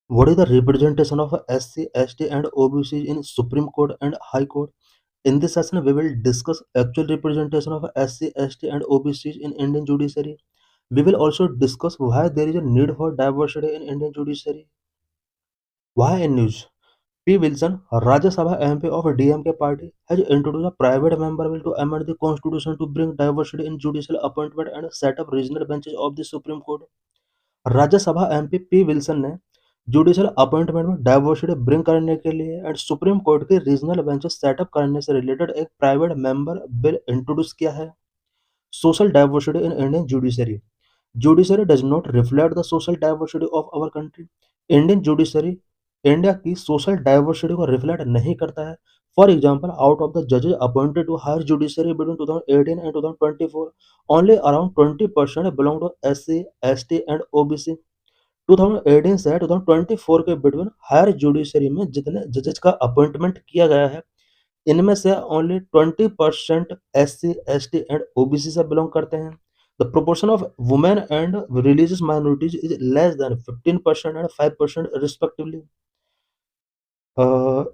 What is the representation of SC, ST, and OBC in Supreme Court and High Court? In this session, we will discuss actual representation of SC, ST, and OBC in Indian judiciary. We will also discuss why there is a need for diversity in Indian judiciary. Why in news? P. Wilson, Rajya Sabha MP of DMK party, has introduced a private member bill to amend the constitution to bring diversity in judicial appointment and set up regional benches of the Supreme Court. Rajya Sabha MP P Wilson ने judicial appointment में diversity bring करने के लिए and supreme court के regional benches setup करने से related एक private member bill introduce किया है। Social diversity in Indian judiciary. Judiciary does not reflect the social diversity of our country. Indian judiciary India की सोशल डाइवर्सिटी को reflect नहीं करता है। For example, out of the जजेस appointed to higher judiciary between 2018 and 2024, only around 20% belong to SC, ST and OBC. 2018 से 2024 के between higher judiciary में जितने जजेस का अपॉइंटमेंट किया गया है, इनमें से only 20% SC, ST and OBC से बिलोंग करते हैं। The proportion of women and religious minorities is less than 15% and 5% respectively.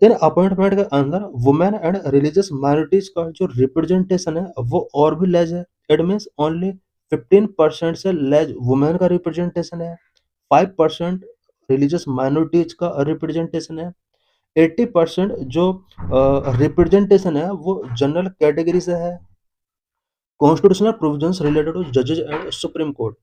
In appointment के अंदर वुमेन एंड रिलीजियस माइनॉरिटीज का जो रिप्रेजेंटेशन है वो और भी लेस है। इट मीन्स ओनली 15% से लेस वुमेन का रिप्रेजेंटेशन है, 5% रिलीजियस माइनॉरिटीज का रिप्रेजेंटेशन है, 80% जो रिप्रेजेंटेशन है वो जनरल कैटेगरी से है। कॉन्स्टिट्यूशनल प्रोविजंस रिलेटेड टू जजेज एंड सुप्रीम कोर्ट।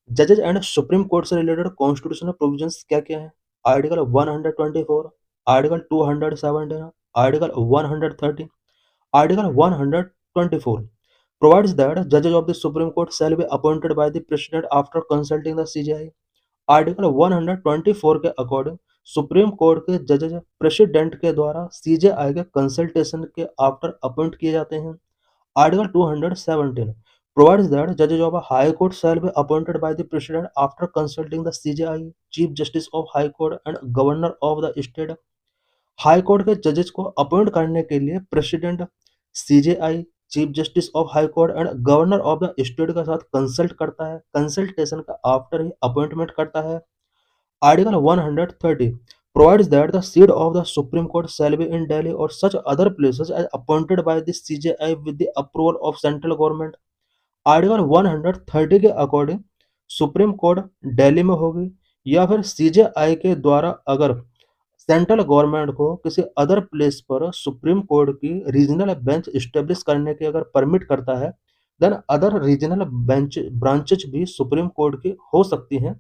जजेज एंड सुप्रीम कोर्ट से रिलेटेड कॉन्स्टिट्यूशनल प्रोविजंस क्या क्या है? Article 124, article 217, article 130, article 124 provides that judges of the Supreme Court shall be appointed by the President after consulting the CJI. Article 124 के according supreme court के जजेज president के द्वारा CJI के consultation के after appoint किए जाते हैं। Article 217 provides that judges of a high court shall be appointed by the president after consulting the CJI, chief justice of high court and governor of the state. High court के जजेस को appoint करने के लिए president, CJI, chief justice of high court and governor of the state के साथ consult करता है। कंसल्टेशन का आफ्टर ही अपॉइंटमेंट करता है। Article 130 provides that the seat of the Supreme Court shall be in Delhi or such other places as appointed by the CJI with the approval of central government. Article 130 के according supreme court Delhi में होगी या फिर CJI के द्वारा अगर central government को किसी अदर प्लेस पर सुप्रीम कोर्ट की रीजनल बेंच स्टेब्लिश करने की अगर परमिट करता है, then other regional bench branches भी सुप्रीम कोर्ट की हो सकती हैं।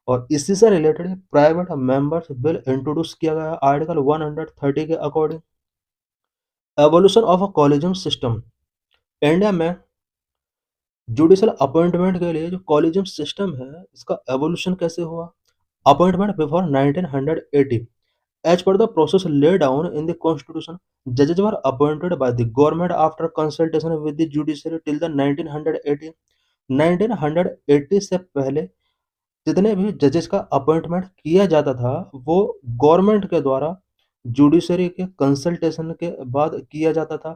और इसी से related private members bill introduce किया गया आर्टिकल 130 के according. Evolution of a collegium system. India में जुडिशियल अपॉइंटमेंट के लिए जो कॉलेजियम सिस्टम है, इसका एवोल्यूशन कैसे हुआ? Appointment before 1980। As per the process laid down in the Constitution, judges were appointed by the government after consultation with the judiciary till the 1980। 1980 से पहले जितने भी जजेस का अपॉइंटमेंट किया जाता था वो गवर्नमेंट के द्वारा जुडिशरी के कंसल्टेशन के बाद किया जाता था।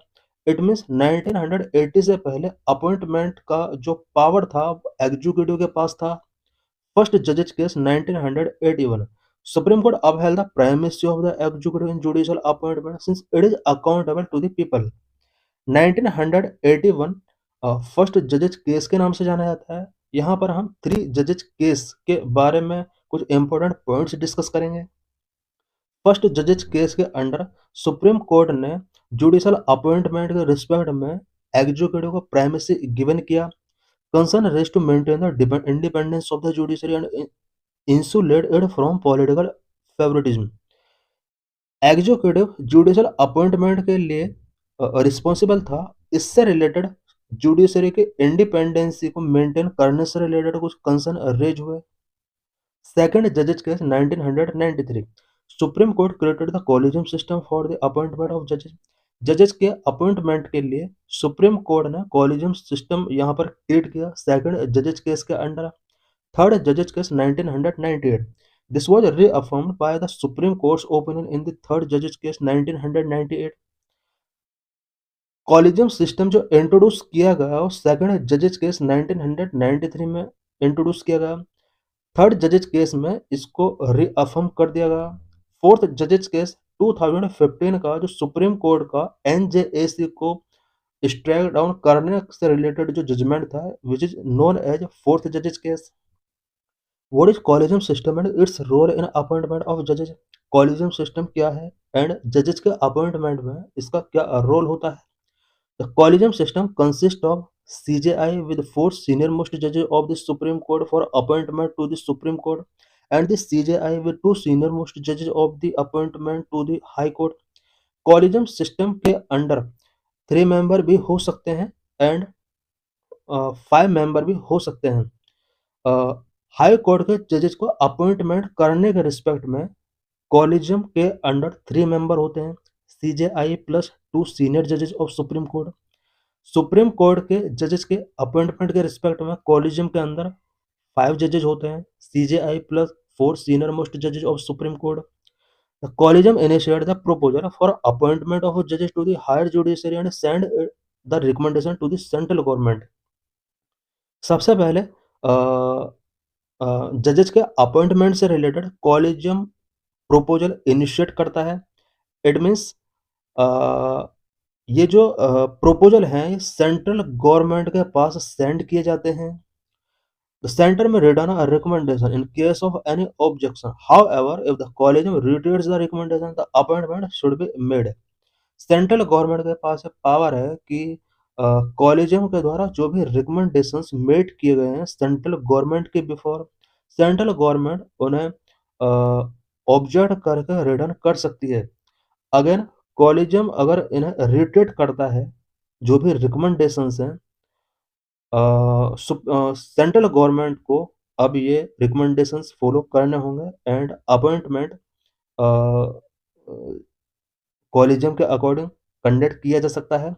इट मीन्स 1980 से पहले अपॉइंटमेंट का जो पावर था एग्जीक्यूटिव के पास था। फर्स्ट जजेस case 1981। Supreme court upheld the primacy of the executive in judicial appointment since it is accountable to the people। 1981 first जजेस केस के नाम से जाना जाता है। यहाँ पर हम थ्री जजेस केस के बारे में कुछ इंपॉर्टेंट पॉइंट्स डिस्कस करेंगे। फर्स्ट जजेस केस के अंडर सुप्रीम कोर्ट ने जुडिशियल अपॉइंटमेंट के रिस्पेक्ट में एग्जीक्यूटिव को प्राइमेसी गिवन किया। Concern raise to maintain the independence of the judiciary and insulate it from political favouritism. Executive judicial appointment के लिए रिस्पॉन्सिबल था। इससे रिलेटेड जुडिशरी के इंडिपेंडेंसी को मेंटेन करने से रिलेटेड कुछ कंसर्न रेज हुए। सेकंड जजेस case 1993। Supreme court created the collegium system for the appointment of जजेस। जजेस के अपॉइंटमेंट के लिए सुप्रीम कोर्ट ने कॉलेजियम सिस्टम यहाँ पर क्रिएट किया सेकंड जजेस केस के अंडर। थर्ड जजेस case 1998। This was reaffirmed by the Supreme Court's opinion in the third judges case 1998। Collegium system जो इंट्रोड्यूस किया गया वो सेकंड जजेस केस 1993 में इंट्रोड्यूस किया गया। थर्ड जजेज केस में इसको रीअफर्म कर दिया गया। फोर्थ जजेज केस 2015 का जो सुप्रीम कोर्ट का एनजेएसी को स्ट्राइक डाउन करने से रिलेटेड जो जजमेंट था, which is known as fourth जजेज case. What is collegium system and its role in appointment of जजेज। कॉलेजियम सिस्टम क्या है एंड जजेज के अपॉइंटमेंट में इसका क्या रोल होता है। The collegium system consists of CJI with four senior most judges of the Supreme Court for appointment to the Supreme Court and the CJI with two senior most judges of the appointment to the High Court. Collegium system के under 3 member भी हो सकते हैं and 5 member भी हो सकते हैं। High court के जजेस को अपॉइंटमेंट करने के रिस्पेक्ट में कॉलेजियम के अंडर 3 मेंबर होते हैं, CJI प्लस 2 सीनियर जजेस of supreme court. Supreme court के जजेस के अपॉइंटमेंट के रिस्पेक्ट में कॉलेजियम के अंदर 5 जजेस होते हैं, CJI प्लस 4 सीनियर मोस्ट जजेस of supreme court. The collegium initiate the proposal for appointment of जजेस to the higher judiciary and send the recommendation to the central government. सबसे पहले जजेस के अपॉइंटमेंट से रिलेटेड कॉलेजियम प्रोपोजल इनिशिएट करता है। It means ये जो प्रोपोजल हैं ये सेंट्रल गवर्नमेंट के पास सेंड किए जाते हैं। द सेंटर में return a recommendation in case of any objection, however if the collegium retains the recommendation the appointment should be made. Central government के पास पावर है कि कॉलेजियम के द्वारा जो भी रिकमेंडेशंस मेड किए गए हैं सेंट्रल गवर्नमेंट के बिफोर, सेंट्रल गवर्नमेंट उन्हें ऑब्जेक्ट करके रिटर्न कर सकती है। अगेन कॉलेजियम अगर इन्हें रिटेट करता है जो भी रिकमेंडेशंस हैं, सेंट्रल गवर्नमेंट को अब ये रिकमेंडेशंस फॉलो करने होंगे एंड अपॉइंटमेंट कॉलेजियम के अकॉर्डिंग कंडक्ट किया जा सकता है।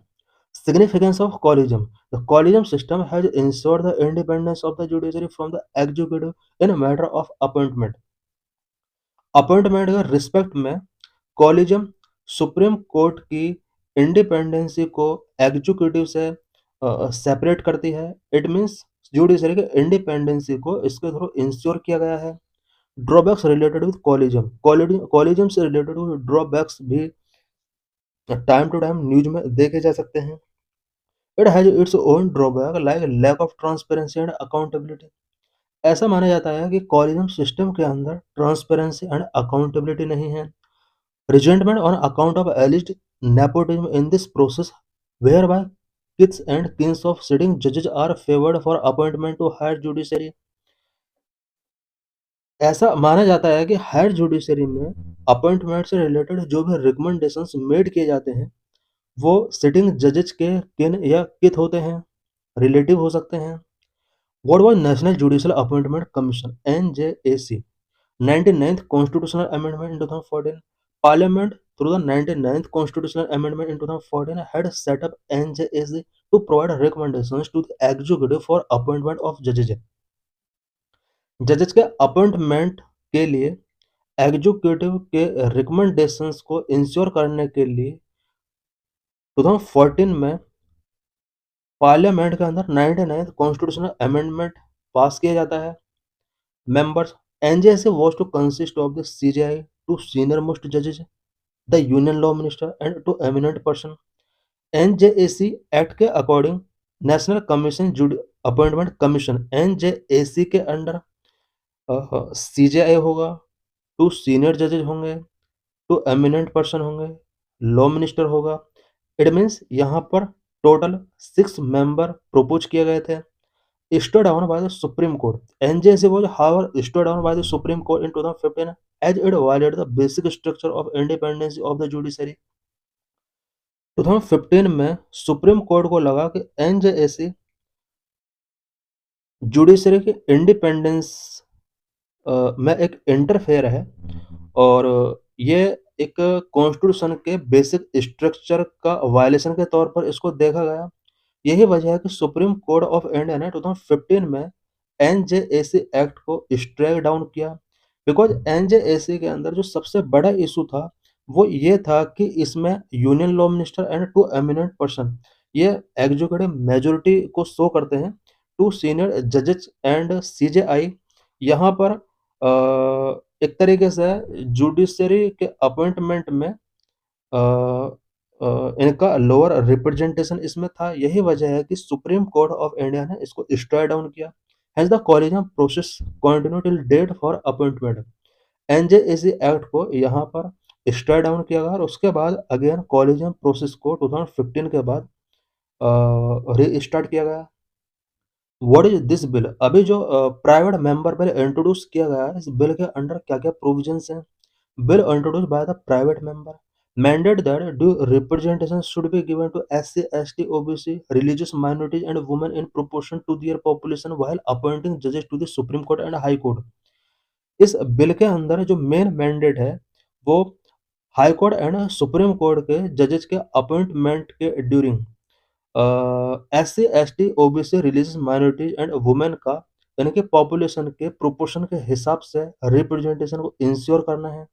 Significance of collegium, the collegium system has insured the independence of the judiciary from the executive in matter of appointment. Appointment के रिस्पेक्ट में कॉलेजियम सुप्रीम कोर्ट की इंडिपेंडेंसी को executive से सेपरेट करती है। इट मीन्स जुडिशरी के independency को इसके थ्रू इंश्योर किया गया है। Drawbacks related with collegium, collegium से रिलेटेड ड्रॉबैक्स भी टाइम टू टाइम न्यूज में देखे जा सकते हैं। It has its own drawback like lack of transparency and accountability. ऐसा माना जाता है कि कॉलेजियम सिस्टम के अंदर ट्रांसपेरेंसी एंड अकाउंटेबिलिटी नहीं है। Resentment on account of alleged nepotism in this process, whereby kith and kins of sitting judges are favored for appointment to higher judiciary। ऐसा माना जाता है कि हायर जुडिशरी में अपॉइंटमेंट से रिलेटेड जो भी रिकमेंडेशंस मेड किए जाते हैं वो सिटिंग जजेस के किन या किथ होते हैं, रिलेटिव हो सकते हैं। What was national judicial appointment commission NJAC 99th Constitutional Amendment in 2014? Parliament, through the 99th Constitutional Amendment in 2014, had set up NJAC to provide recommendations to the executive for appointment of judges। जजेस के appointment के लिए executive के recommendations को ensure करने के लिए 2014 में पार्लियामेंट के अंदर 99th कॉन्स्टिट्यूशनल अमेंडमेंट पास किया जाता है। Members, NJSA was to consist of the CJI, two senior most judges, the Union Law Minister, and two eminent person। NJAC act के according national commission appointment commission NJAC के under CJI होगा, 2 senior जजेज होंगे, 2 eminent person होंगे, law minister होगा। It means यहाँ पर total 6 member propose किए गए थे। Stood down by the Supreme Court। NJC was, however, stood down by the Supreme Court in 2015 as it violated the basic structure of independence of the judiciary। 2015 में supreme court को लगा कि NJAC judiciary के independence में एक interfere है और ये एक कॉन्स्टिट्यूशन के बेसिक स्ट्रक्चर का वायलेशन के तौर पर इसको देखा गया। यही वजह है कि सुप्रीम कोर्ट ऑफ इंडिया ने 2015 में NJAC एक्ट को स्ट्राइक डाउन किया। बिकॉज NJAC के अंदर जो सबसे बड़ा इशू था वो ये था कि इसमें union law minister and 2 eminent person ये एग्जीक्यूटिव मेजोरिटी को शो करते हैं। 2 सीनियर जजेस एंड CJI यहाँ पर एक तरीके से जुडिशरी के अपॉइंटमेंट में इनका लोअर रिप्रेजेंटेशन इसमें था। यही वजह है कि सुप्रीम कोर्ट ऑफ इंडिया ने इसको स्ट्राइक डाउन किया। Has the collegium process continue till date for appointment. NJAC act को यहाँ पर स्ट्राइक डाउन किया गया और उसके बाद अगेन कॉलेजियम प्रोसेस को 2015 के बाद रीस्टार्ट किया गया। What is this bill? अभी जो प्राइवेट मेंबर बिल इंट्रोड्यूस किया गया है, इस बिल के अंडर क्या-क्या प्रोविजंस हैं? Bill introduced by the private member mandate that due representation should be given to SC, ST, OBC, religious minorities and women in proportion to their population while appointing judges to the Supreme Court and High Court। इस bill के अंदर जो main mandate है वो high court and supreme court के जजेस के appointment के during SC, ST, OBC, religious minorities and women का यानी कि पॉपुलेशन के प्रोपोर्शन के हिसाब से रिप्रेजेंटेशन को इंश्योर करना है।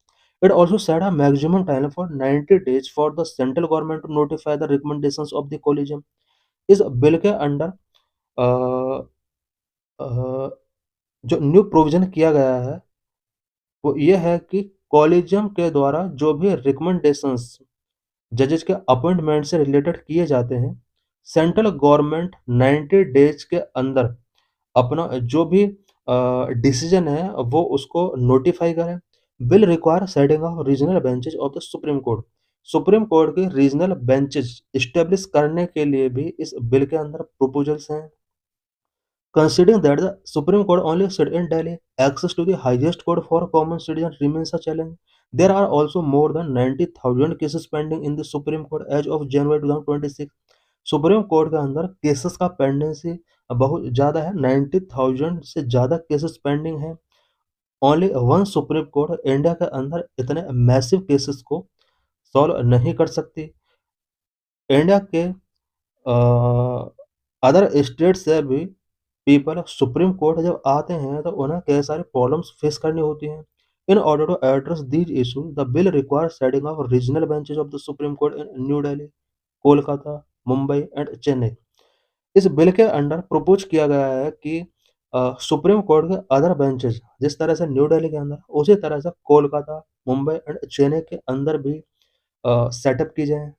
It also set a maximum time for 90 days for the central government to notify the recommendations of the collegium. इस बिल के अंडर अ, अ, जो न्यू प्रोविजन किया गया है वो ये है कि कॉलेजियम के द्वारा जो भी रिकमेंडेशंस जजेस के अपॉइंटमेंट से रिलेटेड किए जाते हैं, सेंट्रल गवर्नमेंट 90 डेज के अंदर अपना जो भी डिसीजन है वो उसको नोटिफाई करें। Bill require setting of regional benches of the supreme court. Supreme court के रीजनल बेंचेस एस्टेब्लिश करने के लिए भी इस बिल के अंदर प्रपोजल्स हैं। Considering that the Supreme Court only sit in Delhi, access to the highest court for common citizens remains a challenge. There are also more than 90,000 cases pending in the Supreme Court as of January 2026। Supreme court के अंदर cases का pendency बहुत ज़्यादा है, 90,000 से ज़्यादा cases pending हैं। Only one supreme court India के अंदर इतने मैसिव केसेस को सॉल्व नहीं कर सकती। इंडिया के अदर स्टेट से भी पीपल सुप्रीम कोर्ट जब आते हैं तो उन्हें कई सारी प्रॉब्लम्स फेस करनी होती हैं। In order to address these issues the bill require setting of regional benches of the supreme court in New Delhi, Kolkata, Mumbai and Chennai. इस बिल के अंडर प्रपोज किया गया है कि सुप्रीम कोर्ट के अदर बेंचेस जिस तरह से न्यू दिल्ली के अंदर उसी तरह से कोलकाता, मुंबई एंड चेन्नई के अंदर भी सेटअप की जाए।